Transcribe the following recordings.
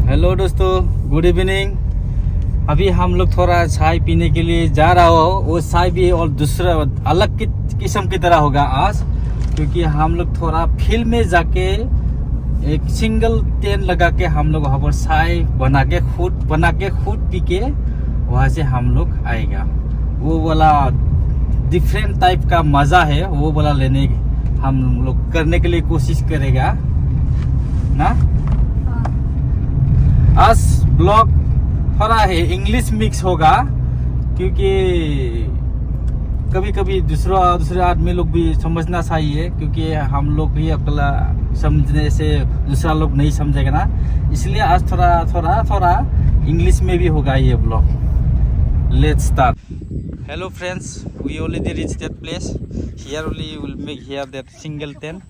Hello दोस्तों, good evening. अभी हम लोग थोड़ा चाय पीने के लिए जा रहा हो। वो चाय भी और दूसरा अलग किस्म की तरह होगा आज, क्योंकि हम लोग थोड़ा फील्ड में जाके एक सिंगल टेंट लगा के हम लोग वहाँ पर चाय बना के खुद पी के वहाँ से हम लोग आएगा। वो वाला डिफरेंट टाइप का मज़ा है, वो वाला लेने हम लोग करने के लिए कोशिश करेगा ना। आज ब्लॉग थोड़ा है इंग्लिश मिक्स होगा, क्योंकि कभी कभी दूसरे आदमी लोग भी समझना चाहिए, क्योंकि हम लोग भी अकेला समझने से दूसरा लोग नहीं समझेगा ना। इसलिए आज थोड़ा इंग्लिश में भी होगा ये blog. Let's start. Hello friends, we already reached that place. Here only we will make here that single tent.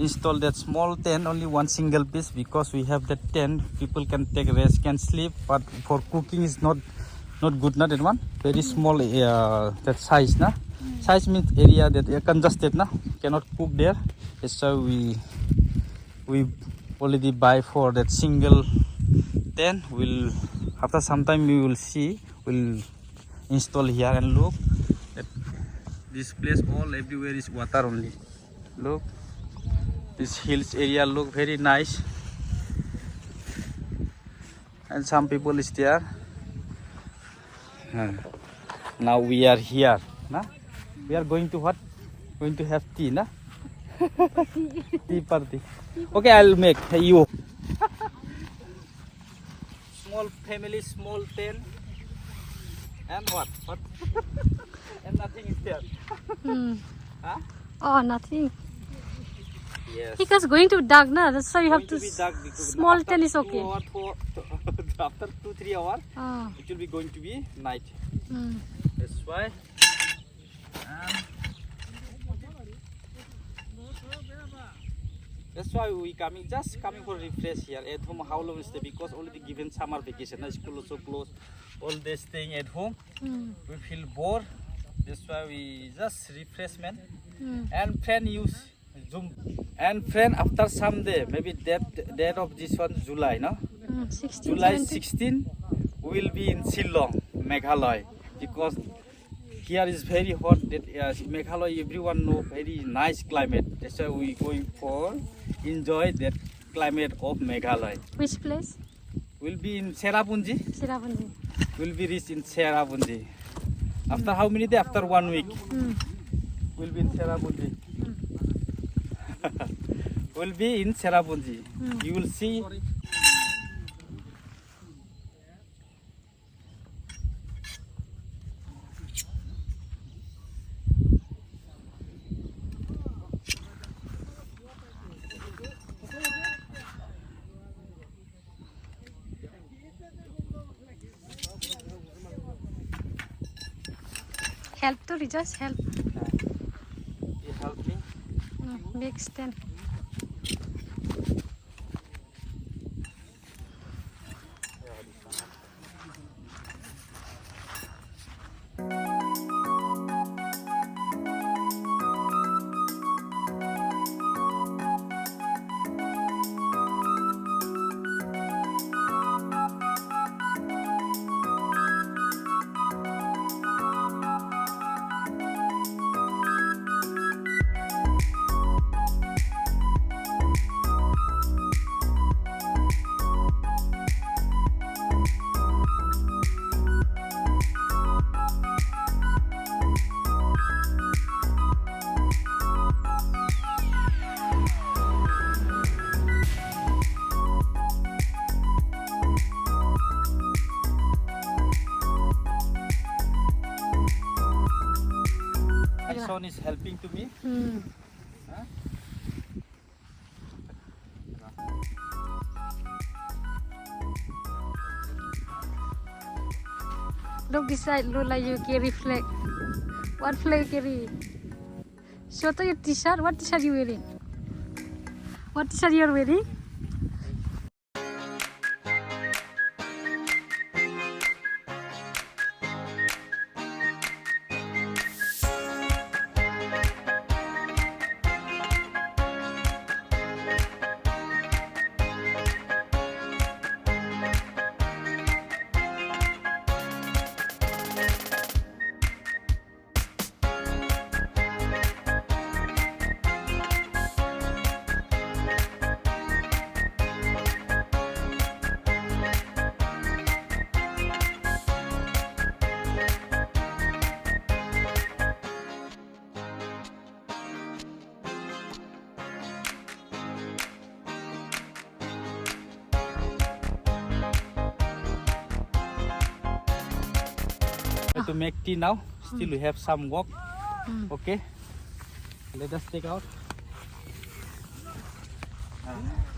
Install that small tent, only one single piece, because we have that tent. People can take rest, can sleep, but for cooking is not good. Not that one. Very small that size, na. Size means area that congested, na. Cannot cook there. That's why we already buy for that single tent. After some time we will see. We'll install here and look. This place all everywhere is water only. Look. This hills area look very nice, and some people is there. Now we are here, na? We are going to what? Going to have tea, na? Tea party. Okay, I'll make you. Small family, small tent, and what? And nothing is there. Huh? Oh, nothing. Yes. Because going to dark, na. That's why you have to. Be dark because Small after tent is 2 okay. after 2-3 hours, Oh. it will be going to be night. Mm. That's why. That's why we just coming for refresh here at home. How long is stay? Because already given summer vacation, school also closed. All day staying at home, we feel bored. That's why we just refreshment. And friend use Zoom. And friend after some day, maybe that of this one July, no? 16, July 17. 16, we will be in Shillong, Meghalaya, because here is very hot. That Meghalaya, everyone know very nice climate. That's why we going for enjoy that climate of Meghalaya. Which place? We'll be in Cherrapunji. Cherrapunji. We'll be reached in Cherrapunji. After how many days? After 1 week. We'll be in Cherrapunji. We'll be in Cherrapunji. You will see. Help to just help. You help me. Big stand. My son is helping to me. Huh? Look beside Lola, you carry flag. What flag you carry? Show to your t-shirt. What t-shirt you wearing? What t-shirt you are wearing? to make tea now. Still we have some work. Okay. Let us take out.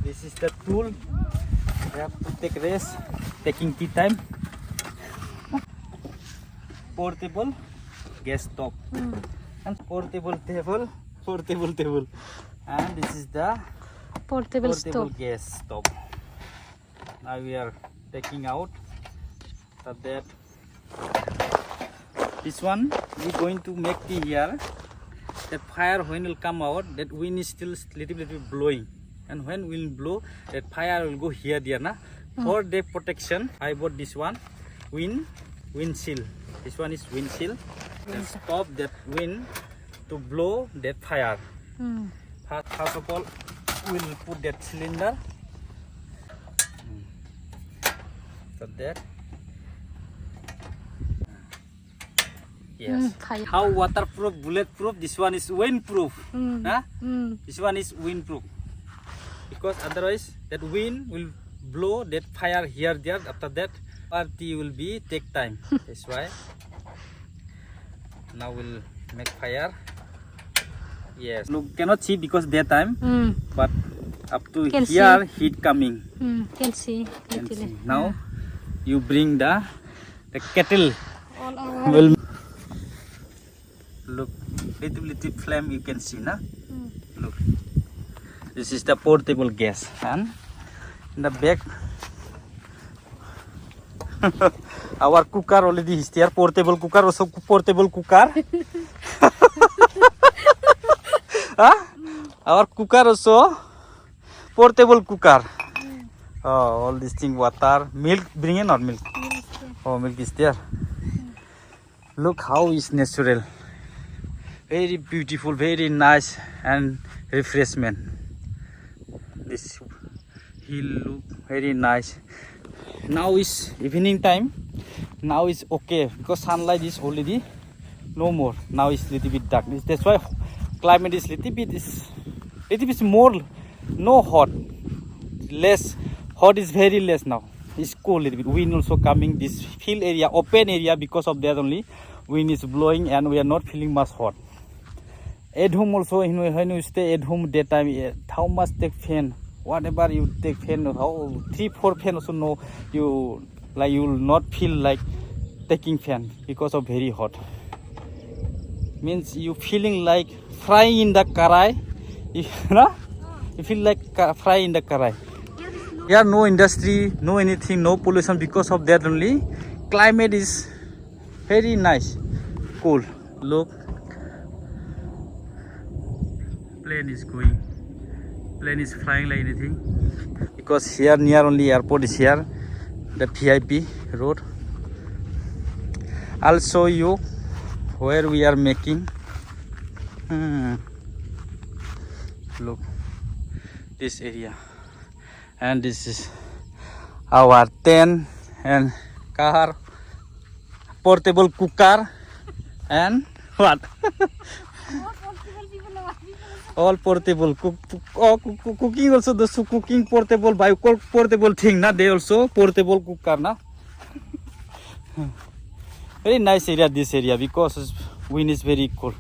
This is the tool. We have to take rest. Taking tea time. Portable gas stove. And portable table. And this is the Portable stove. gas stove. Now we are taking out that. This one we going to make tea here. That fire when will come out, that wind is still little bit blowing, and when wind blow, that fire will go here there na. For the protection, I bought this one windshield. This one is windshield. To stop that wind to blow that fire. First of all, we'll put that cylinder. So that. Yes. Fire. How waterproof, bulletproof? This one is windproof. Huh? This one is windproof. Because otherwise, that wind will blow that fire here, there. After that, party will be take time. That's why. Now we'll make fire. Yes. Look, cannot see because daytime. But up to Can here, heat coming. Can see. Can Little. see. Now, you bring the kettle. All over. Will look, little flame you can see, na? Look, this is the portable gas, and in the back, our cooker already is there. Portable cooker, also portable cooker. Our cooker also portable cooker. Oh, all this thing, water, milk, bring in or milk? Oh, milk is there. Look how is natural. Very beautiful, very nice and refreshment. This hill look very nice. Now is evening time. Now is okay because sunlight is already no more. Now it's little bit dark. That's why climate is little bit more, no hot, less hot is very less now. It's cool little bit. Wind also coming. This hill area, open area, because of that only wind is blowing and we are not feeling much hot. At home also, when you stay at home daytime, how much take fan? Whatever you take fan, how 3-4 fan also no, you will not feel like taking fan because of very hot. Means you feeling like frying in the karai, you feel like frying in the karai. Here no industry, no anything, no pollution. Because of that only, climate is very nice, cool. Look. Plane is going, plane is flying like anything, because here near only airport is here, the VIP road. I'll show you where we are making. Look, this area, and this is our tent and car, portable cooker, and what? All portable cooking also, the cooking portable by portable thing na, they also portable cooker na. Very nice area, this area, because wind is very cold.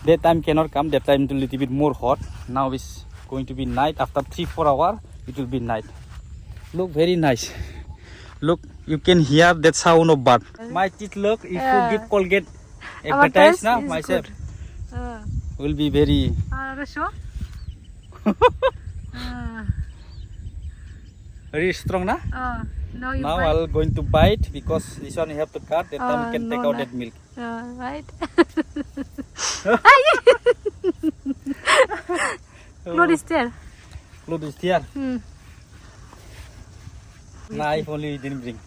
That time cannot come, that time a little bit more hot. Now it's going to be night. After 3-4 hours it will be night. Look, very nice. Look, you can hear that sound of bird. My teeth, look, if you give Colgate advertise now, myself will be very very strong na. Now I'll going to bite, because this one you have to cut, that time you can take out that milk. Right. Clothes is there. Clothes is there. Knife only we didn't bring.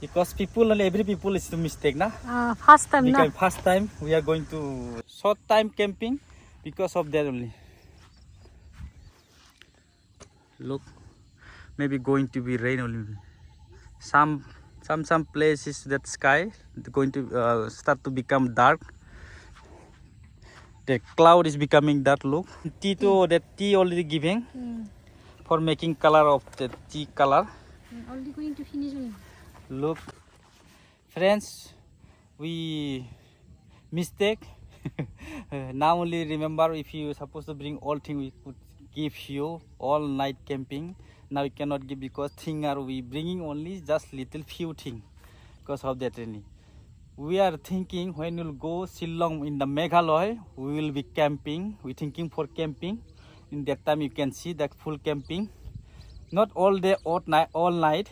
Because people, every people is a mistake na. First time na. First time we are going to short time camping, because of that only. Look, maybe going to be rain only. Some places that sky going to start to become dark. The cloud is becoming dark. Look, that tea already giving for making color of the tea color. Already going to finish. Look, Friends, we mistake. Now only remember, if you supposed to bring all thing, we could give you all night camping. Now we cannot give because thing are we bringing only just little few thing because of that training. We are thinking when we'll go Shillong in the Meghalaya, we will be camping. We thinking for camping. In that time you can see that full camping. Not all day, all night,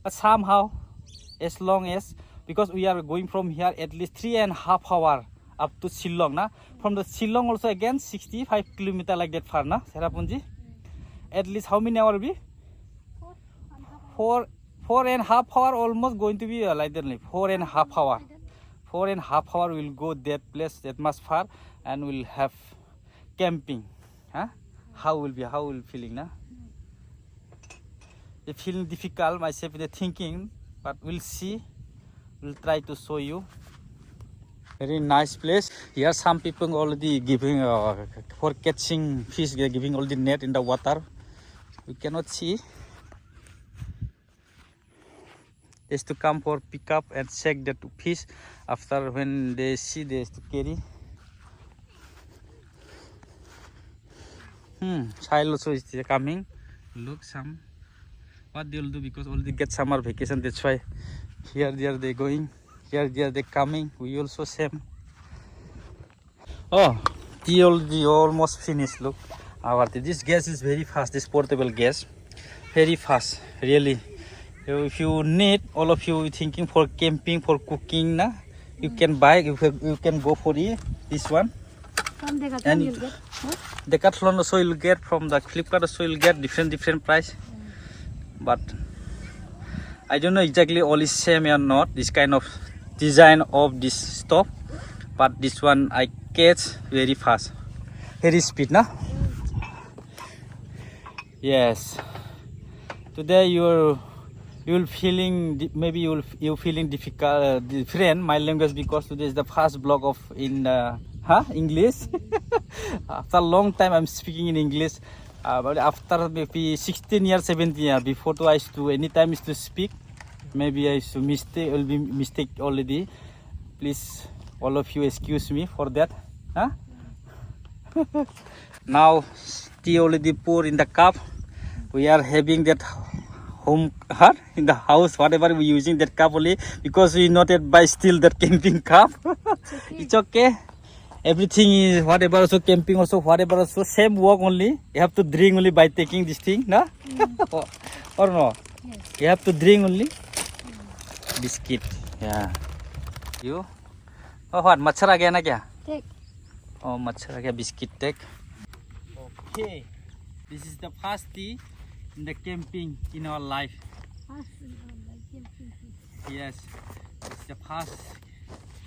but somehow, as long as, because we are going from here at least 3.5 hours up to Shillong, na? From the Shillong also again 65 kilometers like that far, na? Serapunji? At least how many hours be? 4.5 hours almost going to be like that, 4.5 hours. 4.5 hours we'll go that place that much far and we'll have camping. Huh? How will feeling, na? It's feeling difficult myself with the thinking, but we'll see. We'll try to show you. Very nice place. Here some people already giving for catching fish. They're giving all the net in the water. We cannot see. Just to come for pick up and check the fish. After when they see, they to carry. Child also is coming. Look some. What they will do because already get summer vacation. That's why here there they going. Here there they coming. We also same. Oh, tea already almost finished. Look, our this gas is very fast. This portable gas, very fast. Really. If you need, all of you thinking for camping, for cooking, na, you can buy. You can go for this one. From Decathlon you'll get. Decathlon also you'll get, from the Flipkart also you'll get different price. But I don't know exactly all is same or not. This kind of design of this stove, but this one I catch very fast, very speed, na. Yes. Today you're feeling, maybe you feeling difficult, different my language because today is the first vlog of in English. After a long time I'm speaking in English. But after maybe 16 years, 17 years, before I used to anytime used to speak, maybe I used to mistake already. Please, all of you, excuse me for that. Huh? Now tea already poured in the cup. We are having that home in the house, whatever we using that cup only because we not yet buy still that camping cup. It's okay. Everything is whatever also camping also whatever also same work only. You have to drink only by taking this thing, na? Or no? Yes. You have to drink only. Biscuit. Yeah. You? Oh what? Machhar aa gaya na kya? Take. Oh machhar aa gaya. Biscuit take. Okay. This is the first tea in the camping in our life. Yes. It's the first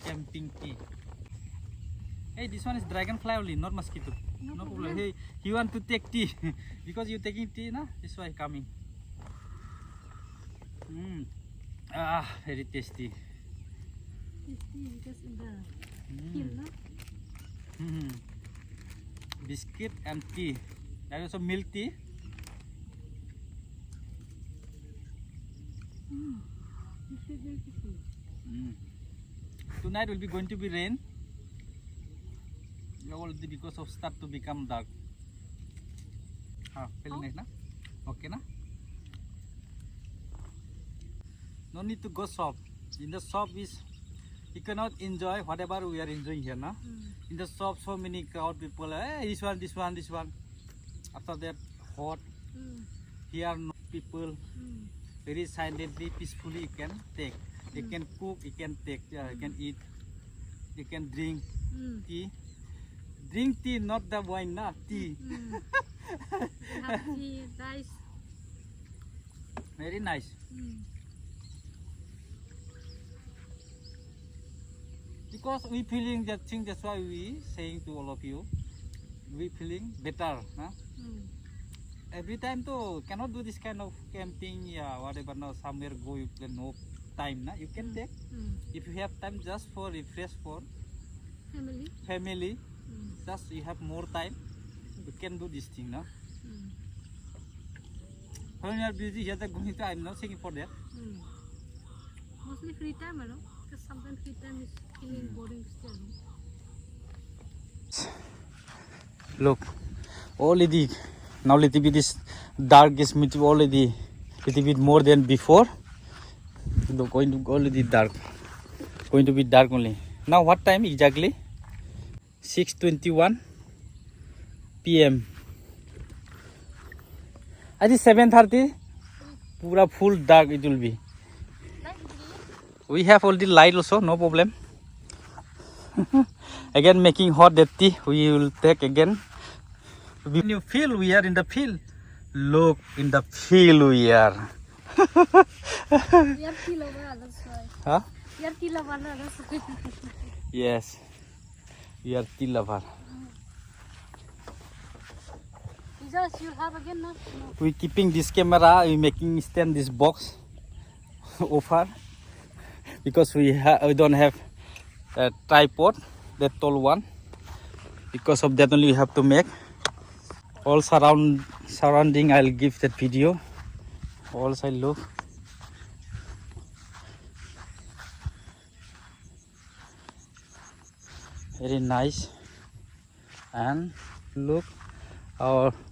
camping tea. Hey, this one is dragonfly only, not mosquito. No problem. Hey, you want to take tea because you taking tea, na? This why coming. Very tasty. Tasty because in the hill, no? Biscuit and tea. There is also milk tea. This is very tasty. Tonight will be going to be rain. Already because of start to become dark. Feeling nice, na? Okay, na? No need to go shop. In the shop is you cannot enjoy whatever we are enjoying here, na? In the shop, so many crowd people. Hey, this one. After that, hot. Here, no people. Very silently, peacefully, you can take. You can cook. You can take. You can eat. You can drink tea. Drink tea, not the wine, na tea. Have tea, nice. Very nice. Because we feeling that thing, that's why we saying to all of you, we feeling better, na? Every time too cannot do this kind of camping, yeah, whatever. Now somewhere go, you can no time, na? You can take if you have time just for refresh for family. Just you have more time, you can do this thing, no? When you are busy, you are going to. I'm not saying for that. Mostly free time, I know. Because sometimes free time is feeling boring to stay at home. Look, already now little bit is dark is already little bit more than before. Look, going to already dark. Going to be dark only. Now what time exactly? 6:21 p.m. I think 7:30. Pura full dark it will be. We have already light also, no problem. Again making hot dirty. We will take again. When you feel we are in the field, look in the field we are. We are Tilawana, that's why. Huh? We are Tilawana, that's why. Yes, we are Tilavar. Jesus, you'll have again, no? We keeping this camera. We making stand this box over because we don't have a tripod, that tall one. Because of that only we have to make. All surrounding I'll give that video. All side look. Very nice. And look,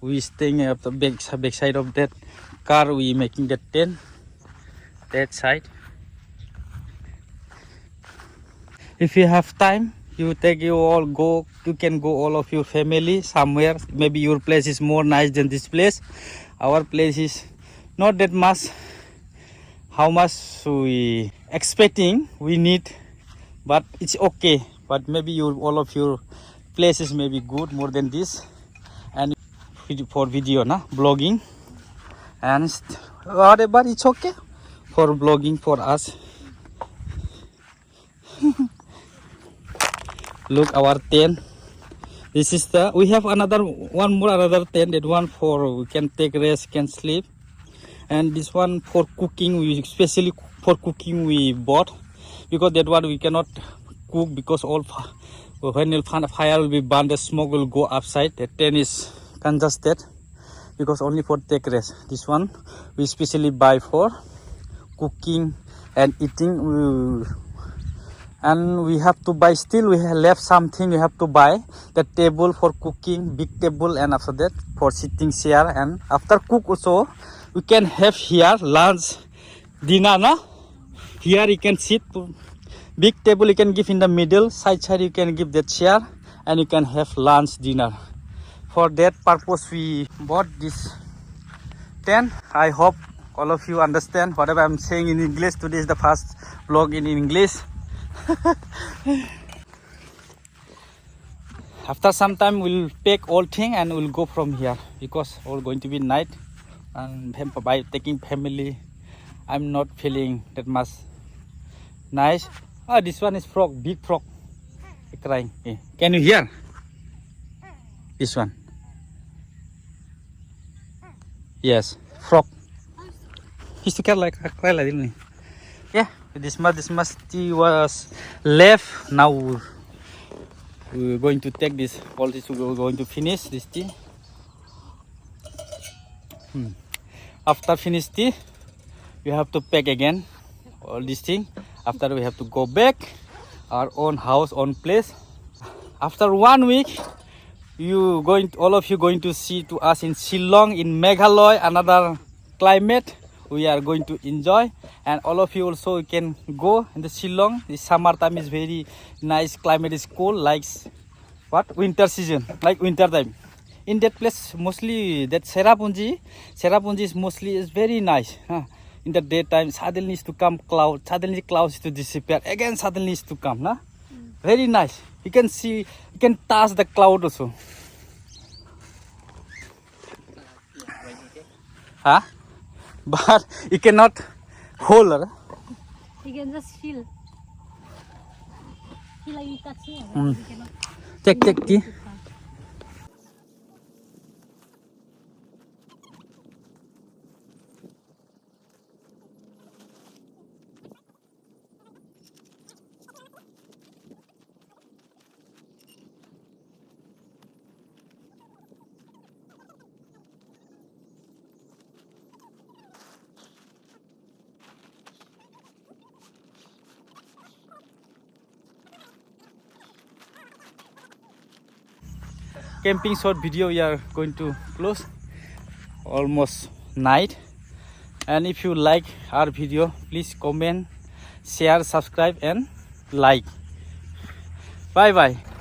we staying at the back side of that car. We making that tent. That side. If you have time, you can go all of your family somewhere. Maybe your place is more nice than this place. Our place is not that much. How much we expecting we need, but it's okay. But maybe all of your places may be good more than this. And for video, blogging and whatever, it's okay for blogging for us. Look our tent. This is we have another tent. That one for we can take rest, can sleep, and this one for cooking. We especially for cooking we bought, because that one we cannot cook because when the fire will be burned, the smoke will go outside. The tent is congested because only for take rest. This one we especially buy for cooking and eating. And we have to buy, still we have left something. We have to buy the table for cooking, big table, and after that for sitting chair. And after cook also we can have here lunch, dinner, here you can sit. Big table you can give in the middle, side you can give the chair, and you can have lunch, dinner. For that purpose we bought this tent. I hope all of you understand whatever I'm saying in English. Today is the first vlog in English. After some time we'll pack all thing and we'll go from here, because all going to be night, and by taking family I'm not feeling that much nice. This one is frog, big frog crying. Can you hear this one? Yes, frog. He's to care like cry like this. Yeah, this much tea was left. Now we're going to take this. All this we're going to finish this tea. After finish tea, we have to pack again all this thing. After we have to go back our own house, own place. After 1 week, all of you going to see to us in Shillong, in Meghalaya, another climate. We are going to enjoy, and all of you also can go in the Shillong. The summer time is very nice, climate is cool, like what winter season, like winter time. In that place mostly that Cherrapunji is mostly is very nice. In the daytime suddenly is to come cloud, suddenly clouds to disappear, again suddenly is to come. Very nice. You can see, you can touch the cloud also. But you cannot hold her. You can just feel. Feel like you touching it. You cannot. Take tea. camping short video we are going to close. Almost night. And if you like our video, please comment, share, subscribe and like. Bye bye.